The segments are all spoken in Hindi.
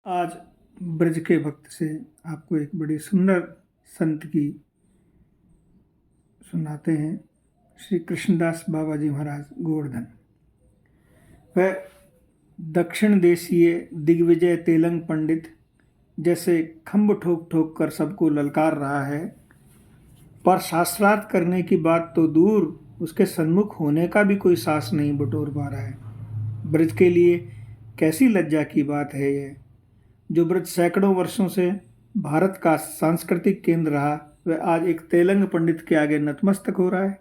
आज ब्रज के भक्त से आपको एक बड़ी सुंदर संत की सुनाते हैं। श्री कृष्णदास बाबा जी महाराज गोवर्धन। वह दक्षिण देशीय दिग्विजय तेलंग पंडित जैसे खम्भ ठोक ठोक कर सबको ललकार रहा है, पर शास्त्रार्थ करने की बात तो दूर, उसके सन्मुख होने का भी कोई साहस नहीं बटोर पा रहा है। ब्रज के लिए कैसी लज्जा की बात है यह। जो ब्रज सैकड़ों वर्षों से भारत का सांस्कृतिक केंद्र रहा, वह आज एक तेलंग पंडित के आगे नतमस्तक हो रहा है।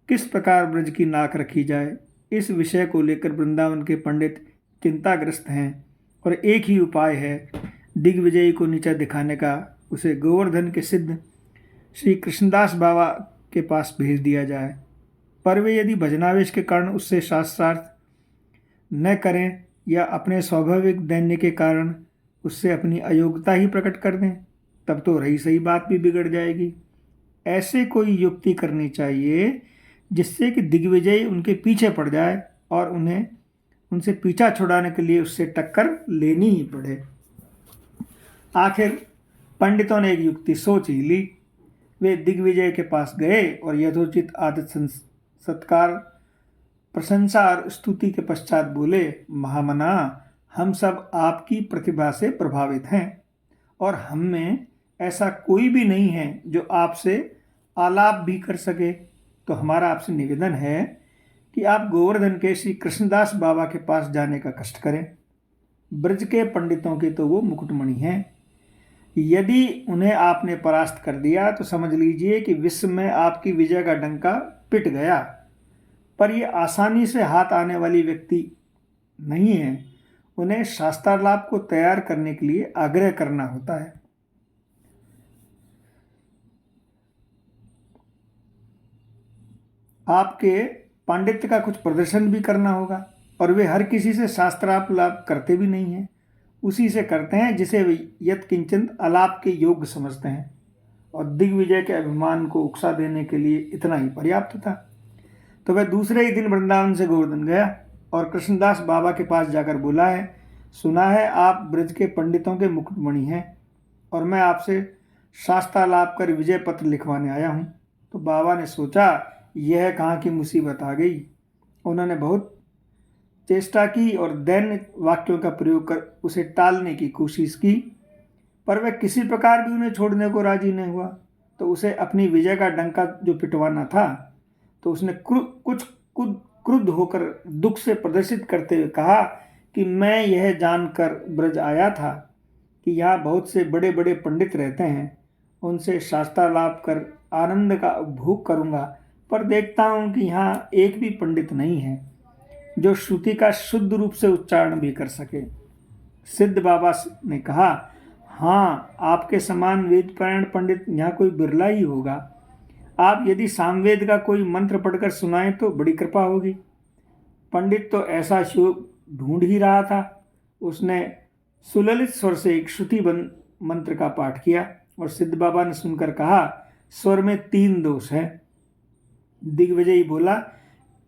किस प्रकार ब्रज की नाक रखी जाए, इस विषय को लेकर वृंदावन के पंडित चिंताग्रस्त हैं और एक ही उपाय है, दिग्विजयी को नीचा दिखाने का। उसे गोवर्धन के सिद्ध श्री कृष्णदास बाबा के पास भेज दिया जाए, पर वे यदि भजनावेश के कारण उससे शास्त्रार्थ न करें या अपने स्वाभाविक दैन्य के कारण उससे अपनी अयोग्यता ही प्रकट कर दें, तब तो रही सही बात भी बिगड़ जाएगी। ऐसे कोई युक्ति करनी चाहिए जिससे कि दिग्विजय उनके पीछे पड़ जाए और उन्हें उनसे पीछा छुड़ाने के लिए उससे टक्कर लेनी ही पड़े। आखिर पंडितों ने एक युक्ति सोच ही ली। वे दिग्विजय के पास गए और यथोचित आदर सत्कार, प्रशंसा और स्तुति के पश्चात बोले, महामना, हम सब आपकी प्रतिभा से प्रभावित हैं और हम में ऐसा कोई भी नहीं है जो आपसे आलाप भी कर सके। तो हमारा आपसे निवेदन है कि आप गोवर्धन के श्री कृष्णदास बाबा के पास जाने का कष्ट करें। ब्रज के पंडितों के तो वो मुकुटमणि हैं। यदि उन्हें आपने परास्त कर दिया तो समझ लीजिए कि विश्व में आपकी विजय का डंका पिट गया। पर ये आसानी से हाथ आने वाली व्यक्ति नहीं है। उन्हें शास्त्रालाप को तैयार करने के लिए आग्रह करना होता है। आपके पांडित्य का कुछ प्रदर्शन भी करना होगा, और वे हर किसी से शास्त्रालाप करते भी नहीं हैं। उसी से करते हैं जिसे वे यत्किंचित आलाप के योग्य समझते हैं, और दिग्विजय के अभिमान को उकसा देने के लिए इतना ही पर्याप्त था। तो वह दूसरे ही दिन वृंदावन से गोवर्धन गया और कृष्णदास बाबा के पास जाकर बोला है, सुना है आप ब्रज के पंडितों के मुकुटमणि हैं और मैं आपसे शास्त्रालाप कर विजय पत्र लिखवाने आया हूँ। तो बाबा ने सोचा, यह कहाँ की मुसीबत आ गई। उन्होंने बहुत चेष्टा की और दैन्य वाक्यों का प्रयोग कर उसे टालने की कोशिश की, पर वह किसी प्रकार भी उन्हें छोड़ने को राजी नहीं हुआ। तो उसे अपनी विजय का डंका जो पिटवाना था, तो उसने कुछ क्रुद्ध होकर दुख से प्रदर्शित करते हुए कहा कि मैं यह जानकर ब्रज आया था कि यहाँ बहुत से बड़े बड़े पंडित रहते हैं, उनसे शास्त्रालाप कर आनंद का उपभोग करूँगा, पर देखता हूँ कि यहाँ एक भी पंडित नहीं है जो श्रुति का शुद्ध रूप से उच्चारण भी कर सके। सिद्ध बाबा ने कहा, हाँ, आपके समान वेदपारायण पंडित यहाँ कोई बिरला ही होगा। आप यदि सामवेद का कोई मंत्र पढ़कर सुनाएं तो बड़ी कृपा होगी। पंडित तो ऐसा श्लोक ढूंढ ही रहा था। उसने सुललित स्वर से एक श्रुतिबद्ध मंत्र का पाठ किया और सिद्ध बाबा ने सुनकर कहा, स्वर में 3 दोष हैं। दिग्विजयी बोला,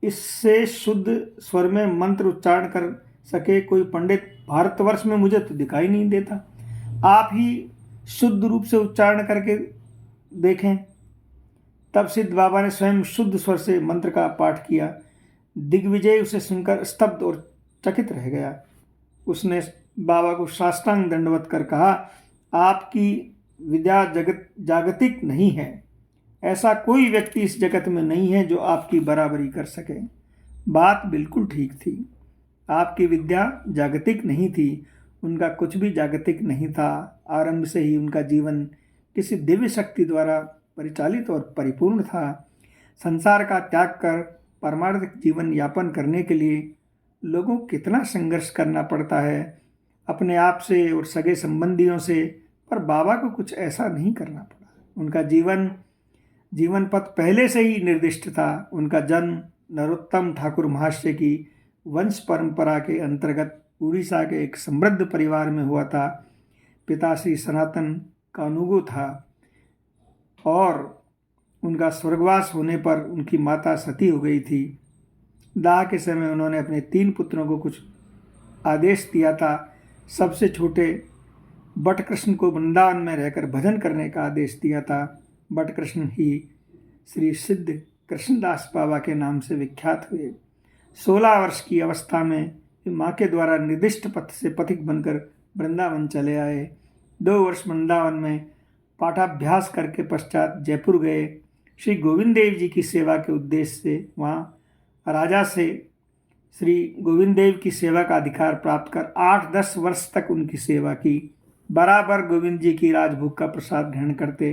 इससे शुद्ध स्वर में मंत्र उच्चारण कर सके कोई पंडित भारतवर्ष में मुझे तो दिखाई नहीं देता। आप ही शुद्ध रूप से उच्चारण करके देखें। तब सिद्ध बाबा ने स्वयं शुद्ध स्वर से मंत्र का पाठ किया। दिग्विजय उसे सुनकर स्तब्ध और चकित रह गया। उसने बाबा को साष्टांग दंडवत कर कहा, आपकी विद्या जागतिक नहीं है। ऐसा कोई व्यक्ति इस जगत में नहीं है जो आपकी बराबरी कर सके। बात बिल्कुल ठीक थी। आपकी विद्या जागतिक नहीं थी, उनका कुछ भी जागतिक नहीं था। आरंभ से ही उनका जीवन किसी दिव्य शक्ति द्वारा परिचालित और परिपूर्ण था। संसार का त्याग कर परमार्थिक जीवन यापन करने के लिए लोगों को कितना संघर्ष करना पड़ता है अपने आप से और सगे संबंधियों से, पर बाबा को कुछ ऐसा नहीं करना पड़ा। उनका जीवन पथ पहले से ही निर्दिष्ट था। उनका जन्म नरोत्तम ठाकुर महाशय की वंश परंपरा के अंतर्गत उड़ीसा के एक समृद्ध परिवार में हुआ था। पिता श्री सनातन का अनुगो था और उनका स्वर्गवास होने पर उनकी माता सती हो गई थी। दाह के समय उन्होंने अपने 3 पुत्रों को कुछ आदेश दिया था। सबसे छोटे बटकृष्ण को वृंदावन में रहकर भजन करने का आदेश दिया था। बटकृष्ण ही श्री सिद्ध कृष्णदास बाबा के नाम से विख्यात हुए। 16 वर्ष की अवस्था में माँ के द्वारा निर्दिष्ट पथ से पथिक बनकर वृंदावन चले आए। 2 वर्ष वृंदावन में पाठाभ्यास करके पश्चात जयपुर गए। श्री गोविंद देव जी की सेवा के उद्देश्य से वहाँ राजा से श्री गोविंद देव की सेवा का अधिकार प्राप्त कर 8-10 वर्ष तक उनकी सेवा की। बराबर गोविंद जी की राजभोग का प्रसाद ग्रहण करते।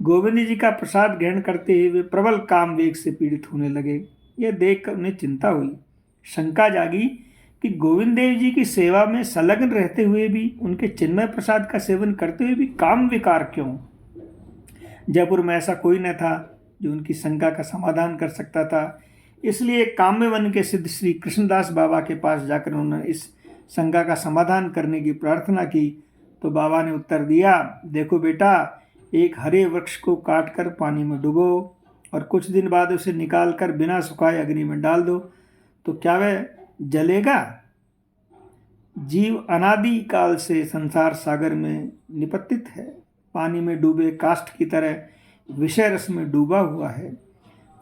गोविंद जी का प्रसाद ग्रहण करते ही वे प्रबल काम वेग से पीड़ित होने लगे। यह देखकर उन्हें चिंता हुई, शंका जागी कि गोविंद देव जी की सेवा में संलग्न रहते हुए भी, उनके चिन्मय प्रसाद का सेवन करते हुए भी काम विकार क्यों? जयपुर में ऐसा कोई न था जो उनकी शंका का समाधान कर सकता था। इसलिए काम्य वन के सिद्ध श्री कृष्णदास बाबा के पास जाकर उन्होंने इस शंका का समाधान करने की प्रार्थना की तो बाबा ने उत्तर दिया, देखो बेटा, एक हरे वृक्ष को काटकर पानी में डुबो और कुछ दिन बाद उसे निकालकर बिना सुखाए अग्नि में डाल दो, तो क्या वह जलेगा? जीव अनादि काल से संसार सागर में निपतित है, पानी में डूबे काष्ठ की तरह विषय रस में डूबा हुआ है।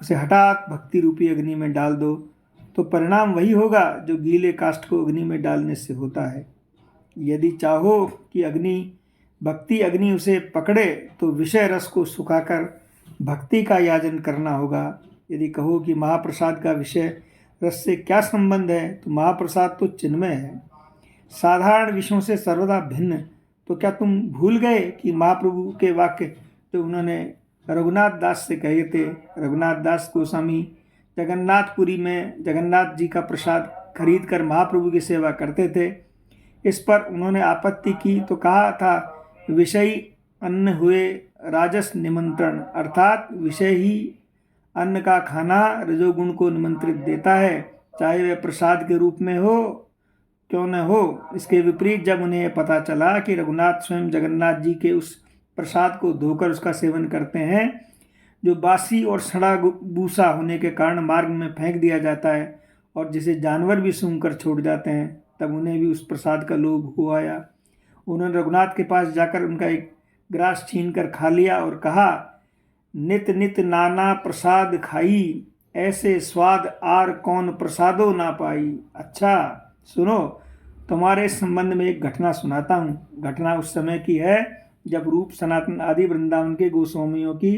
उसे हठात भक्ति रूपी अग्नि में डाल दो तो परिणाम वही होगा जो गीले काष्ठ को अग्नि में डालने से होता है। यदि चाहो कि भक्ति अग्नि उसे पकड़े तो विषय रस को सुखाकर भक्ति का याजन करना होगा। यदि कहो कि महाप्रसाद का विषय रस से क्या संबंध है, तो महाप्रसाद तो चिन्मय है, साधारण विषयों से सर्वदा भिन्न। तो क्या तुम भूल गए कि महाप्रभु के वाक्य जो उन्होंने रघुनाथ दास से कहे थे? रघुनाथ दास गोस्वामी जगन्नाथपुरी में जगन्नाथ जी का प्रसाद खरीद कर महाप्रभु की सेवा करते थे। इस पर उन्होंने आपत्ति की तो कहा था, विषयी अन्न हुए राजस निमंत्रण, अर्थात विषय ही अन्न का खाना रजोगुण को निमंत्रित देता है, चाहे वह प्रसाद के रूप में हो क्यों न हो। इसके विपरीत जब उन्हें पता चला कि रघुनाथ स्वयं जगन्नाथ जी के उस प्रसाद को धोकर उसका सेवन करते हैं जो बासी और सड़ा बूसा होने के कारण मार्ग में फेंक दिया जाता है और जिसे जानवर भी सूंघकर छोड़ जाते हैं, तब उन्हें भी उस प्रसाद का लोभ हो आया। उन्होंने रघुनाथ के पास जाकर उनका एक ग्रास छीन कर खा लिया और कहा, नित नित नाना प्रसाद खाई, ऐसे स्वाद आर कौन प्रसादो ना पाई। अच्छा सुनो, तुम्हारे संबंध में एक घटना सुनाता हूँ। घटना उस समय की है जब रूप सनातन आदि वृंदावन के गोस्वामियों की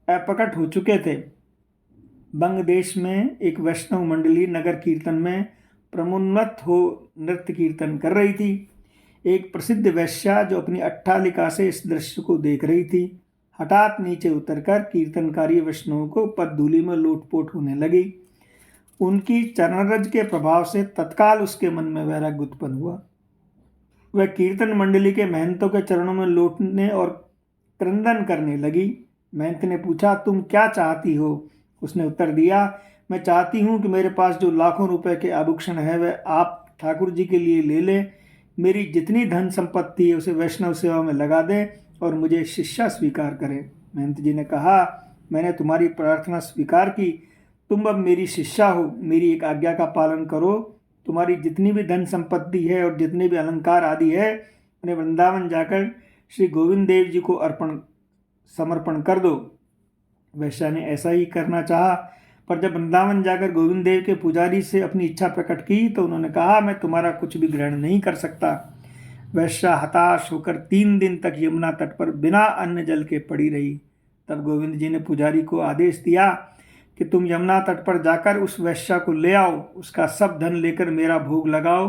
प्रकट हो चुके थे। बंग देश में एक वैष्णव मंडली नगर कीर्तन में प्रमुन्नत हो नृत्य कीर्तन कर रही थी। एक प्रसिद्ध वैश्या जो अपनी अट्टालिका से इस दृश्य को देख रही थी, हठात नीचे उतरकर कीर्तनकारी वैष्णवों को पदधूलि में लोटपोट होने लगी। उनकी चरणरज के प्रभाव से तत्काल उसके मन में वैराग्य उत्पन्न हुआ। वह कीर्तन मंडली के महंतों के चरणों में लौटने और क्रंदन करने लगी। महंत ने पूछा, तुम क्या चाहती हो? उसने उत्तर दिया, मैं चाहती हूँ कि मेरे पास जो लाखों रुपए के आभूषण है वह आप ठाकुर जी के लिए ले लें। मेरी जितनी धन संपत्ति है उसे वैष्णव सेवा में लगा दें और मुझे शिष्या स्वीकार करें। महंत जी ने कहा, मैंने तुम्हारी प्रार्थना स्वीकार की, तुम अब मेरी शिष्या हो, मेरी एक आज्ञा का पालन करो। तुम्हारी जितनी भी धन संपत्ति है और जितने भी अलंकार आदि है उन्हें वृंदावन जाकर श्री गोविंद देव जी को समर्पण कर दो। वैश्या ने ऐसा ही करना चाहा, पर जब वृंदावन जाकर गोविंद देव के पुजारी से अपनी इच्छा प्रकट की तो उन्होंने कहा, मैं तुम्हारा कुछ भी ग्रहण नहीं कर सकता। वैश्या हताश होकर 3 दिन तक यमुना तट पर बिना अन्न जल के पड़ी रही। तब गोविंद जी ने पुजारी को आदेश दिया कि तुम यमुना तट पर जाकर उस वैश्या को ले आओ, उसका सब धन लेकर मेरा भोग लगाओ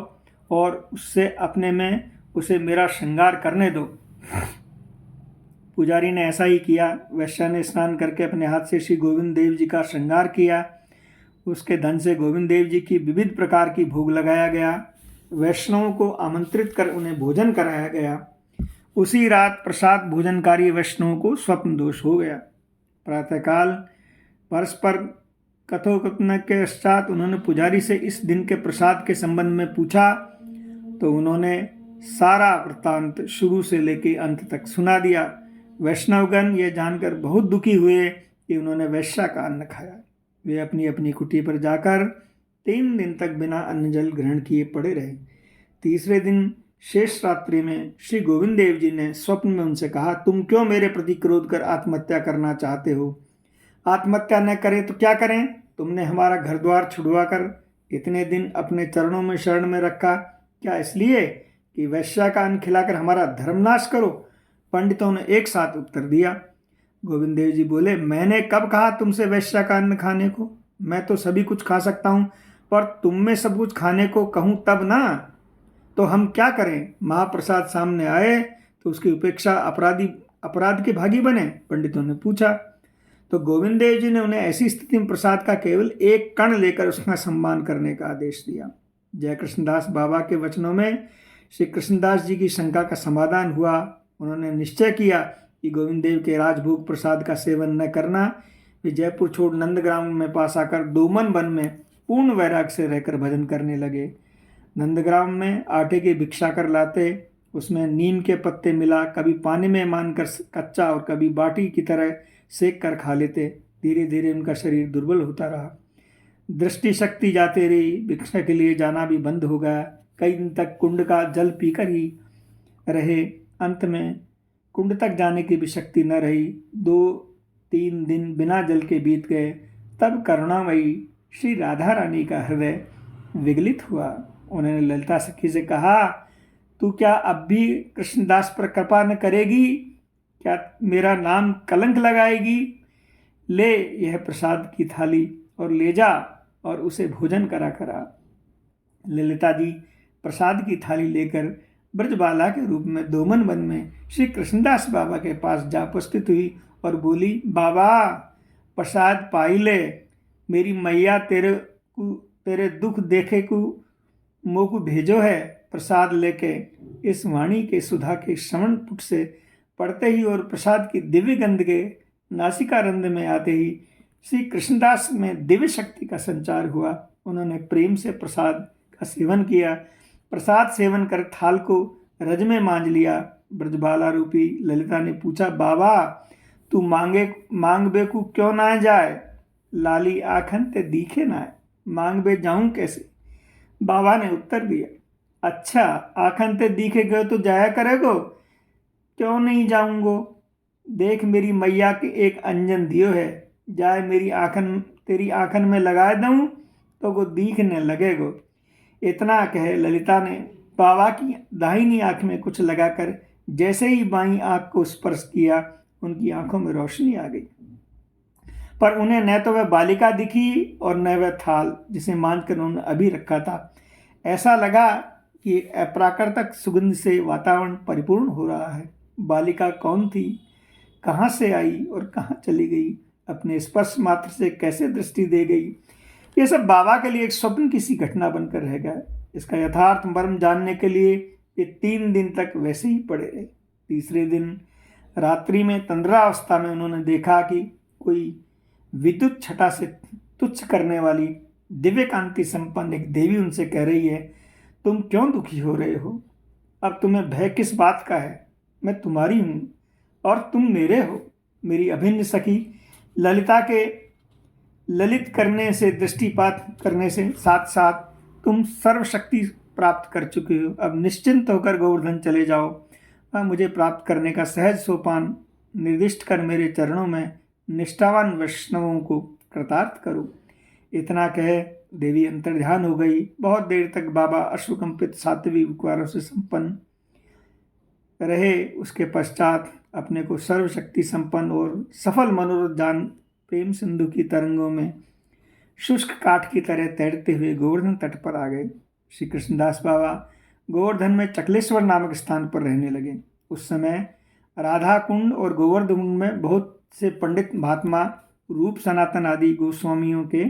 और उससे अपने में उसे मेरा श्रृंगार करने दो। पुजारी ने ऐसा ही किया। वैश्या ने स्नान करके अपने हाथ से श्री गोविंद देव जी का श्रृंगार किया। उसके धन से गोविंद देव जी की विविध प्रकार की भोग लगाया गया। वैष्णवों को आमंत्रित कर उन्हें भोजन कराया गया। उसी रात प्रसाद भोजनकारी वैष्णवों को स्वप्न दोष हो गया। प्रातःकाल परस्पर कथोपकथन के पश्चात उन्होंने पुजारी से इस दिन के प्रसाद के संबंध में पूछा तो उन्होंने सारा वृत्तांत शुरू से लेकर अंत तक सुना दिया। वैष्णवगण ये जानकर बहुत दुखी हुए कि उन्होंने वैश्या का अन्न खाया। वे अपनी अपनी कुटी पर जाकर 3 दिन तक बिना अन्न जल ग्रहण किए पड़े रहे। तीसरे दिन शेष रात्रि में श्री गोविंद देव जी ने स्वप्न में उनसे कहा, तुम क्यों मेरे प्रति क्रोध कर आत्महत्या करना चाहते हो? आत्महत्या न करें तो क्या करें? तुमने हमारा घर द्वार छुड़वा कर इतने दिन अपने चरणों में शरण में रखा, क्या इसलिए कि वैश्या का अन्न खिलाकर हमारा धर्मनाश करो? पंडितों ने एक साथ उत्तर दिया। गोविंद देव जी बोले, मैंने कब कहा तुमसे वैश्या का अन्न खाने को? मैं तो सभी कुछ खा सकता हूँ, पर तुम में सब कुछ खाने को कहूँ तब ना। तो हम क्या करें? महाप्रसाद सामने आए तो उसकी उपेक्षा अपराध के भागी बने? पंडितों ने पूछा। तो गोविंद देव जी ने उन्हें ऐसी स्थिति में प्रसाद का केवल एक कण लेकर उसका सम्मान करने का आदेश दिया। जय कृष्णदास बाबा के वचनों में श्री कृष्णदास जी की शंका का समाधान हुआ। उन्होंने निश्चय किया कि गोविंद देव के राजभोग प्रसाद का सेवन न करना। वे जयपुर छोड़ नंदग्राम में पास आकर दोमन वन में पूर्ण वैराग से रहकर भजन करने लगे। नंदग्राम में आटे की भिक्षा कर लाते, उसमें नीम के पत्ते मिला, कभी पानी में मानकर कच्चा और कभी बाटी की तरह सेक कर खा लेते। धीरे धीरे उनका शरीर दुर्बल होता रहा, दृष्टि शक्ति जाते रही, भिक्षा के लिए जाना भी बंद हो गया। कई दिन तक कुंड का जल पीकर ही रहे। अंत में कुंड तक जाने की भी शक्ति न रही। 2-3 दिन बिना जल के बीत गए। तब करुणामयी श्री राधा रानी का हृदय विगलित हुआ। उन्होंने ललिता सखी से कहा, तू क्या अब भी कृष्णदास पर कृपा न करेगी? क्या मेरा नाम कलंक लगाएगी? ले यह प्रसाद की थाली और ले जा और उसे भोजन करा करा। ललिता जी प्रसाद की थाली लेकर ब्रजबाला के रूप में दोमन वन में श्री कृष्णदास बाबा के पास जा उपस्थित हुई और बोली, बाबा प्रसाद पाई ले। मेरी मैया तेरे दुख देखे को मोकु भेजो है। प्रसाद लेके इस वाणी के सुधा के श्रवण पुट से पड़ते ही और प्रसाद की दिव्य गंध के नासिका रंध में आते ही श्री कृष्णदास में दिव्य शक्ति का संचार हुआ। उन्होंने प्रेम से प्रसाद का सेवन किया। प्रसाद सेवन कर थाल को रज में मांझ लिया। ब्रजबाला रूपी ललिता ने पूछा, बाबा तू मांग बे को क्यों ना जाए? लाली आखन ते दिखे ना, मांग बे जाऊं कैसे? बाबा ने उत्तर दिया, अच्छा आखन ते दिखे गए तो जाया करेगो, क्यों नहीं जाऊंगो? देख मेरी मैया के एक अंजन दियो है, जाए तेरी आखन में लगाए दूं तो वो दिखने लगेगो। इतना कहे ललिता ने बाबा की दाहिनी आंख में कुछ लगाकर जैसे ही बाईं आंख को स्पर्श किया, उनकी आंखों में रोशनी आ गई। पर उन्हें न तो वह बालिका दिखी और न वह थाल जिसे मांझकर उन्होंने अभी रखा था। ऐसा लगा कि अप्राकृतिक सुगंध से वातावरण परिपूर्ण हो रहा है। बालिका कौन थी, कहाँ से आई और कहाँ चली गई, अपने स्पर्श मात्र से कैसे दृष्टि दे गई, ये सब बाबा के लिए एक स्वप्न की सी घटना बनकर रह गया। इसका यथार्थ मर्म जानने के लिए ये 3 दिन तक वैसे ही पड़े रहे। तीसरे दिन रात्रि में तंद्रावस्था में उन्होंने देखा कि कोई विद्युत छटा से तुच्छ करने वाली दिव्य कांति संपन्न एक देवी उनसे कह रही है, तुम क्यों दुखी हो रहे हो? अब तुम्हें भय किस बात का है? मैं तुम्हारी हूँ और तुम मेरे हो। मेरी अभिन्न सखी ललिता के ललित करने से, दृष्टिपात करने से साथ साथ तुम सर्वशक्ति प्राप्त कर चुके हो। अब निश्चिंत होकर गोवर्धन चले जाओ। मुझे प्राप्त करने का सहज सोपान निर्दिष्ट कर मेरे चरणों में निष्ठावान वैष्णवों को कृतार्थ करो। इतना कहे देवी अंतर्ध्यान हो गई। बहुत देर तक बाबा अश्रुकंपित सात्विक विकारों से संपन्न रहे। उसके पश्चात अपने को सर्वशक्ति संपन्न और सफल मनोरथ जान प्रेम सिंधु की तरंगों में शुष्क काठ की तरह तैरते हुए गोवर्धन तट पर आ गए। श्री कृष्णदास बाबा गोवर्धन में चकलेश्वर नामक स्थान पर रहने लगे। उस समय राधा कुंड और गोवर्धन कुंड में बहुत से पंडित महात्मा रूप सनातन आदि गोस्वामियों के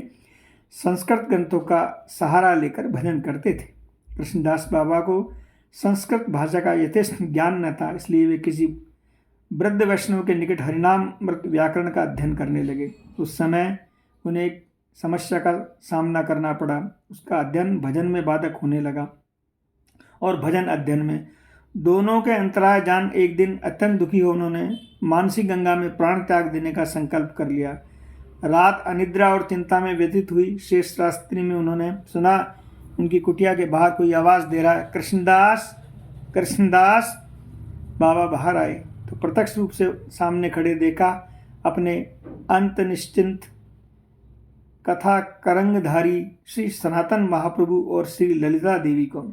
संस्कृत ग्रंथों का सहारा लेकर भजन करते थे। कृष्णदास बाबा को संस्कृत भाषा का यथेष्ट ज्ञान न था, इसलिए वे किसी वृद्ध वैष्णव के निकट हरिनामृत व्याकरण का अध्ययन करने लगे। उस समय उन्हें एक समस्या का सामना करना पड़ा। उसका अध्ययन भजन में बाधक होने लगा और भजन अध्ययन में दोनों के अंतराय जान एक दिन अत्यंत दुखी हो उन्होंने मानसी गंगा में प्राण त्याग देने का संकल्प कर लिया। रात अनिद्रा और चिंता में व्यतीत हुई। शेष रात्रि में उन्होंने सुना उनकी कुटिया के बाहर कोई आवाज़ दे रहा है, कृष्णदास कृष्णदास बाबा बाहर आए तो प्रत्यक्ष रूप से सामने खड़े देखा अपने अंत निश्चिंत कथा करंगधारी श्री सनातन महाप्रभु और श्री ललिता देवी को।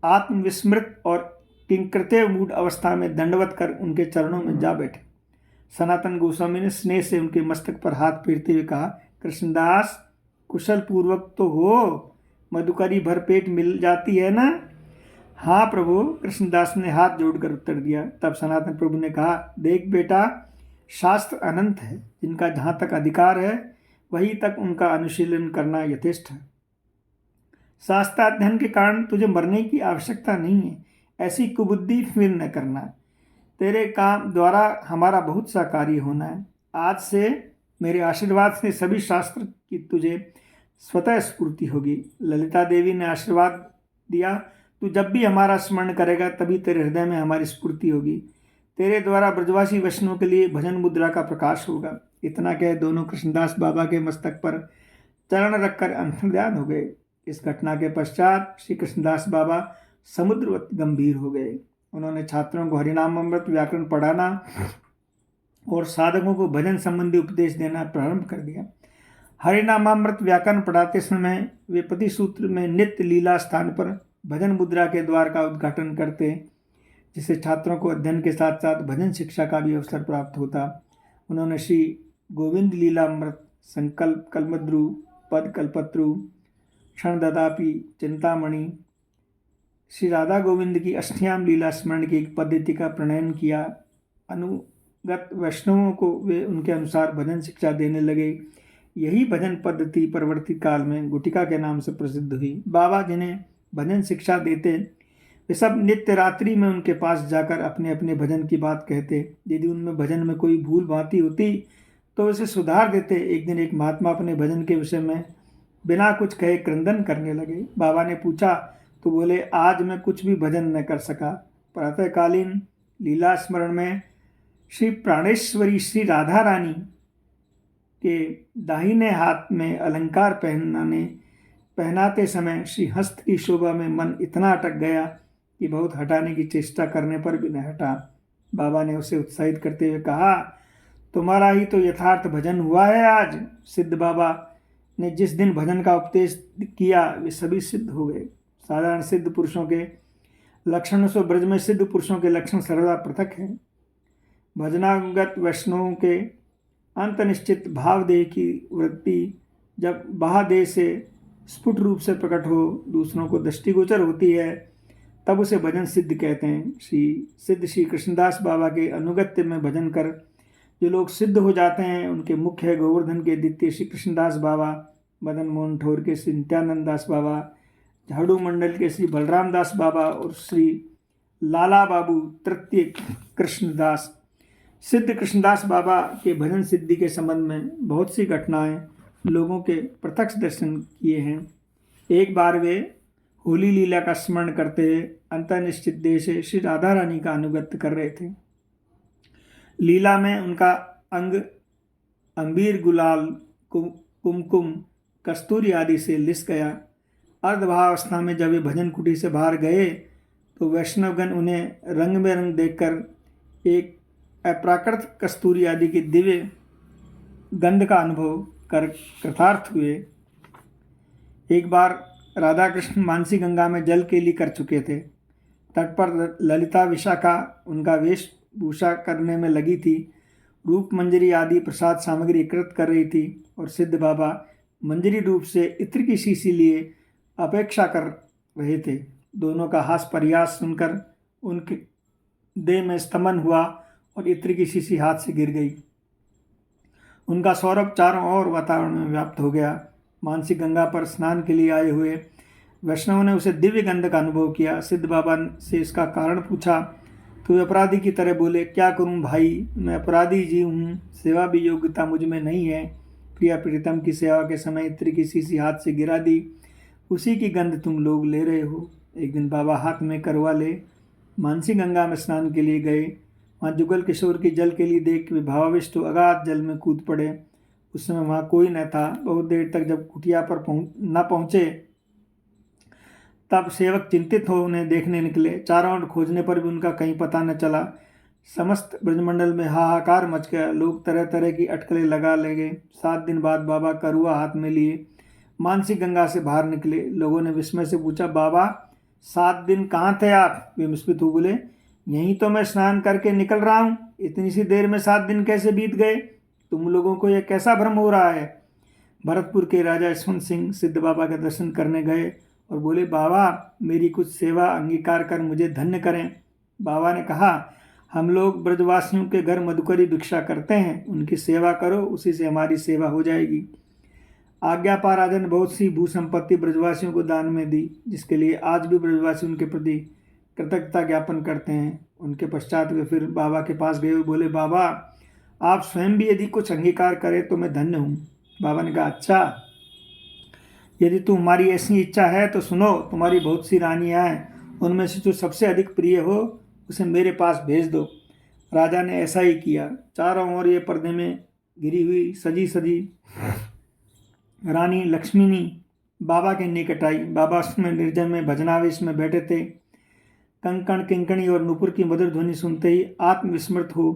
आत्मविस्मृत और किंकृत्य मूढ़ अवस्था में दंडवत कर उनके चरणों में जा बैठे। सनातन गोस्वामी ने स्नेह से उनके मस्तक पर हाथ फेरते हुए कहा, कृष्णदास कुशल पूर्वक तो हो, मधुकरी भरपेट मिल जाती है ना? हाँ प्रभु, कृष्णदास ने हाथ जोड़कर उत्तर दिया। तब सनातन प्रभु ने कहा, देख बेटा, शास्त्र अनंत है, जिनका जहाँ तक अधिकार है वहीं तक उनका अनुशीलन करना यथेष्ट है। शास्त्राध्ययन के कारण तुझे मरने की आवश्यकता नहीं है। ऐसी कुबुद्धि फिर न करना। तेरे काम द्वारा हमारा बहुत सा कार्य होना है। आज से मेरे आशीर्वाद से सभी शास्त्र की तुझे स्वतः स्फूर्ति होगी। ललिता देवी ने आशीर्वाद दिया, तू जब भी हमारा स्मरण करेगा तभी तेरे हृदय में हमारी स्फूर्ति होगी। तेरे द्वारा ब्रजवासी वैष्णव के लिए भजन मुद्रा का प्रकाश होगा। इतना कह दोनों कृष्णदास बाबा के मस्तक पर चरण रखकर अंतर्ध्यान हो गए। इस घटना के पश्चात श्री कृष्णदास बाबा समुद्रवत गंभीर हो गए। उन्होंने छात्रों को हरिनाम अमृत व्याकरण पढ़ाना और साधकों को भजन संबंधी उपदेश देना प्रारंभ कर दिया। हरिनामामृत व्याकरण पढ़ाते समय वे प्रतिसूत्र में नित्य लीला स्थान पर भजन मुद्रा के द्वार का उद्घाटन करते, जिससे छात्रों को अध्ययन के साथ साथ भजन शिक्षा का भी अवसर प्राप्त होता। उन्होंने श्री गोविंद लीलामृत, संकल्प कलमद्रु, पद कल्पत्रु, क्षण ददापि, चिंतामणि, श्री राधा गोविंद की अष्टयाम लीला स्मरण की एक पद्धति का प्रणयन किया। अनुगत वैष्णवों को वे उनके अनुसार भजन शिक्षा देने लगे। यही भजन पद्धति परवर्ती काल में गुटिका के नाम से प्रसिद्ध हुई। बाबा जिन्हें भजन शिक्षा देते वे सब नित्य रात्रि में उनके पास जाकर अपने अपने भजन की बात कहते। यदि उनमें भजन में कोई भूल भांति होती तो उसे सुधार देते। एक दिन एक महात्मा अपने भजन के विषय में बिना कुछ कहे क्रंदन करने लगे। बाबा ने पूछा तो बोले, आज मैं कुछ भी भजन न कर सका। प्रातःकालीन लीला स्मरण में श्री प्राणेश्वरी श्री राधा रानी के दाहिने हाथ में अलंकार पहनाते समय श्री हस्त की शोभा में मन इतना अटक गया कि बहुत हटाने की चेष्टा करने पर भी न हटा। बाबा ने उसे उत्साहित करते हुए कहा, तुम्हारा ही तो यथार्थ भजन हुआ है आज। सिद्ध बाबा ने जिस दिन भजन का उपदेश किया वे सभी सिद्ध हो गए। साधारण सिद्ध पुरुषों के लक्षणों से ब्रज में सिद्ध पुरुषों के लक्षण सर्वदा पृथक हैं। भजनागत वैष्णवों के अंतनिश्चित भावदेह की वृत्ति जब बाहदेह से स्फुट रूप से प्रकट हो, दूसरों को दृष्टिगोचर होती है, तब उसे भजन सिद्ध कहते हैं। श्री कृष्णदास बाबा के अनुगत्य में भजन कर जो लोग सिद्ध हो जाते हैं, उनके मुख्य है गोवर्धन के द्वितीय श्री कृष्णदास बाबा, मदन मोहन ठौर के श्री नित्यानंद दास बाबा, झाड़ू मंडल के श्री बलराम दास बाबा और श्री लाला बाबू तृतीय कृष्णदास। सिद्ध कृष्णदास बाबा के भजन सिद्धि के संबंध में बहुत सी घटनाएं लोगों के प्रत्यक्ष दर्शन किए हैं। एक बार वे होली लीला का स्मरण करते हुए अंतर्निश्चित देह से श्री राधा रानी का अनुगत्य कर रहे थे। लीला में उनका अंग अंबीर, गुलाल, कुमकुम, कस्तूरी आदि से लिस गया। अर्धभावावस्था में जब वे भजन कुटी से बाहर गए तो वैष्णवगण उन्हें रंग में रंग देखकर एक अप्राकृत कस्तूरी आदि की दिव्य गंध का अनुभव कर कृतार्थ हुए। एक बार राधा कृष्ण मानसी गंगा में जल केली कर चुके थे। तट पर ललिता विशाखा उनका वेशभूषा करने में लगी थी। रूप मंजरी आदि प्रसाद सामग्री एकत्रित कर रही थी और सिद्ध बाबा मंजरी रूप से इत्र की शीशी लिए अपेक्षा कर रहे थे। दोनों का हास प्रयास सुनकर उनके देह में स्तमन हुआ और इत्र की शीशी हाथ से गिर गई। उनका सौरभ चारों ओर वातावरण में व्याप्त हो गया। मानसी गंगा पर स्नान के लिए आए हुए वैष्णव ने उसे दिव्य गंध का अनुभव किया। सिद्ध बाबा से इसका कारण पूछा तो अपराधी की तरह बोले, क्या करूं भाई, मैं अपराधी जी हूँ, सेवा भी योग्यता मुझ में नहीं है। प्रिया प्रीतम की सेवा के समय इत्र की शीशी हाथ से गिरा दी, उसी की गंध तुम लोग ले रहे हो। एक दिन बाबा हाथ में करवा ले मानसी गंगा में स्नान के लिए गए। वहाँ जुगल किशोर की जल के लिए देख वे भावाविष्ट अगाध जल में कूद पड़े। उस समय वहाँ कोई न था। बहुत देर तक जब कुटिया पर न पहुँचे तब सेवक चिंतित हो उन्हें देखने निकले। चारों ओर खोजने पर भी उनका कहीं पता न चला। समस्त ब्रजमंडल में हाहाकार मच गया। लोग तरह तरह की अटकलें लगा लगे। 7 दिन बाद बाबा करुआ हाथ में लिए मानसी गंगा से बाहर निकले। लोगों ने विस्मय से पूछा, बाबा 7 दिन कहाँ थे आप? वे विस्मित हो बोले, यहीं तो मैं स्नान करके निकल रहा हूँ। इतनी सी देर में 7 दिन कैसे बीत गए? तुम लोगों को यह कैसा भ्रम हो रहा है? भरतपुर के राजा यशवंत सिंह सिद्ध बाबा का दर्शन करने गए और बोले, बाबा मेरी कुछ सेवा अंगीकार कर मुझे धन्य करें। बाबा ने कहा, हम लोग ब्रजवासियों के घर मधुकरी भिक्षा करते हैं, उनकी सेवा करो, उसी से हमारी सेवा हो जाएगी। आज्ञा पा राजा ने बहुत सी भू संपत्ति ब्रजवासियों को दान में दी, जिसके लिए आज भी ब्रजवासी उनके प्रति कृतज्ञता ज्ञापन करते हैं। उनके पश्चात वे फिर बाबा के पास गए और बोले, बाबा आप स्वयं भी यदि कुछ अंगीकार करें तो मैं धन्य हूँ। बाबा ने कहा, अच्छा, यदि तुम्हारी ऐसी इच्छा है तो सुनो, तुम्हारी बहुत सी रानियाँ हैं, उनमें से जो सबसे अधिक प्रिय हो उसे मेरे पास भेज दो। राजा ने ऐसा ही किया। चारों ओर ये पर्दे में घिरी हुई सजी सजी रानी लक्ष्मीनी बाबा के निकट आई। बाबा उसमें निर्जन में भजनावेश में बैठे थे। कंकण किंकणी और नुपुर की मधुर ध्वनि सुनते ही आत्मविस्मृत हो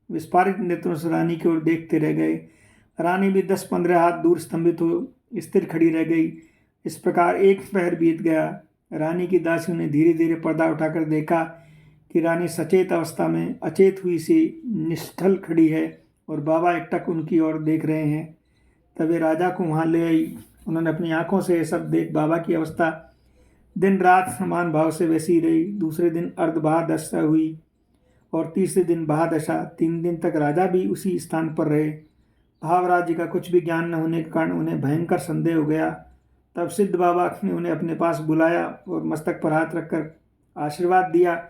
विस्फारित नेत्रों से रानी की ओर देखते रह गए। रानी भी 10-15 हाथ दूर स्तंभित हो स्थिर खड़ी रह गई। इस प्रकार एक पहर बीत गया। रानी की दासियों ने धीरे धीरे पर्दा उठाकर देखा कि रानी सचेत अवस्था में अचेत हुई सी निष्ठल खड़ी है और बाबा एकटक उनकी ओर देख रहे हैं। तभी राजा को वहाँ ले आई। उन्होंने अपनी आंखों से यह सब देख बाबा की अवस्था दिन रात समान भाव से वैसी रही। दूसरे दिन अर्धभादशा हुई और तीसरे दिन महादशा। 3 दिन तक राजा भी उसी स्थान पर रहे। भावराज्य का कुछ भी ज्ञान न होने के कारण उन्हें भयंकर संदेह हो गया। तब सिद्ध बाबा ने उन्हें अपने पास बुलाया और मस्तक पर हाथ रखकर आशीर्वाद दिया।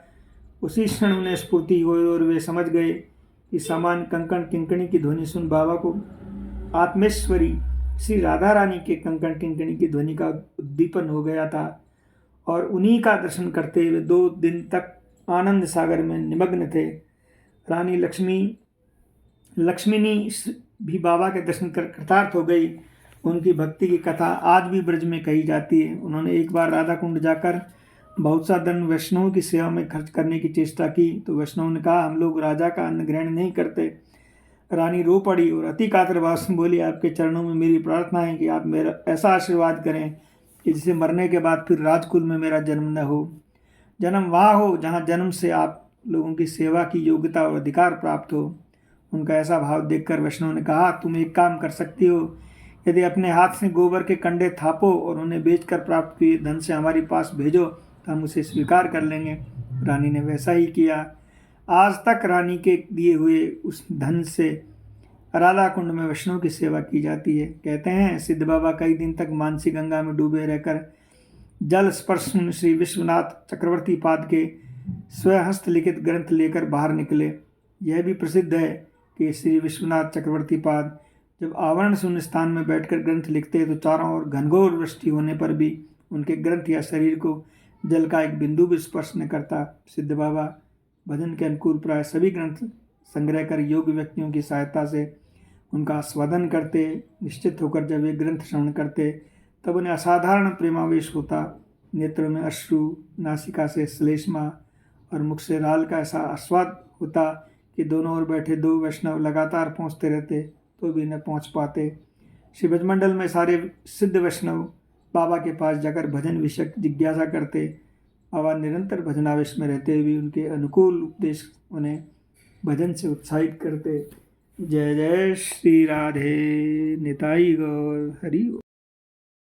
उसी क्षण उन्हें स्फूर्ति हुई और वे समझ गए कि समान कंकण किंकणी की ध्वनि सुन बाबा को आत्मेश्वरी श्री राधा रानी के कंकण किंकणी की ध्वनि का उद्दीपन हो गया था और उन्हीं का दर्शन करते हुए 2 दिन तक आनंद सागर में निमग्न थे। रानी लक्ष्मीनी भी बाबा के दर्शन कर कृतार्थ हो गई। उनकी भक्ति की कथा आज भी ब्रज में कही जाती है। उन्होंने एक बार राधा कुंड जाकर बहुत सा धन वैष्णव की सेवा में खर्च करने की चेष्टा की तो वैष्णव ने कहा, हम लोग राजा का अन्न ग्रहण नहीं करते। रानी रो पड़ी और अति कातर भाव से बोली, आपके चरणों में मेरी प्रार्थना है कि आप मेरा ऐसा आशीर्वाद करें कि जिसे मरने के बाद फिर राजकुल में मेरा जन्म न हो। जन्म वहाँ हो जहाँ जन्म से आप लोगों की सेवा की योग्यता और अधिकार प्राप्त हो। उनका ऐसा भाव देखकर वैष्णव ने कहा, तुम एक काम कर सकती हो, यदि अपने हाथ से गोबर के कंडे थापो और उन्हें बेचकर प्राप्त किए धन से हमारे पास भेजो तो हम उसे स्वीकार कर लेंगे। रानी ने वैसा ही किया। आज तक रानी के दिए हुए उस धन से राधा कुंड में वैष्णव की सेवा की जाती है। कहते हैं सिद्ध बाबा कई दिन तक मानसी गंगा में डूबे रहकर जल स्पर्श श्री विश्वनाथ चक्रवर्ती पाद के स्वहस्त लिखित ग्रंथ लेकर बाहर निकले। यह भी प्रसिद्ध है कि श्री विश्वनाथ चक्रवर्ती पाद जब आवरण शून्य स्थान में बैठकर ग्रंथ लिखते तो चारों ओर घनघोर वृष्टि होने पर भी उनके ग्रंथ या शरीर को जल का एक बिंदु भी स्पर्श न करता। सिद्ध बाबा भजन के अनुकूल प्राय सभी ग्रंथ संग्रह कर योग्य व्यक्तियों की सहायता से उनका आस्वादन करते। निश्चित होकर जब वे ग्रंथ श्रवण करते तब उन्हें असाधारण प्रेमावेश होता। नेत्रों में अश्रु, नासिका से श्लेष्मा और मुख से राल का ऐसा आस्वाद होता कि दोनों ओर बैठे 2 वैष्णव लगातार पहुँचते रहते तो भी न पहुँच पाते। श्री ब्रजमंडल में सारे सिद्ध वैष्णव बाबा के पास जाकर भजन विषयक जिज्ञासा करते। बाबा निरंतर भजनावेश में रहते हुए उनके अनुकूल उपदेश उन्हें भजन से उत्साहित करते। जय जय श्री राधे निताई गौर हरि।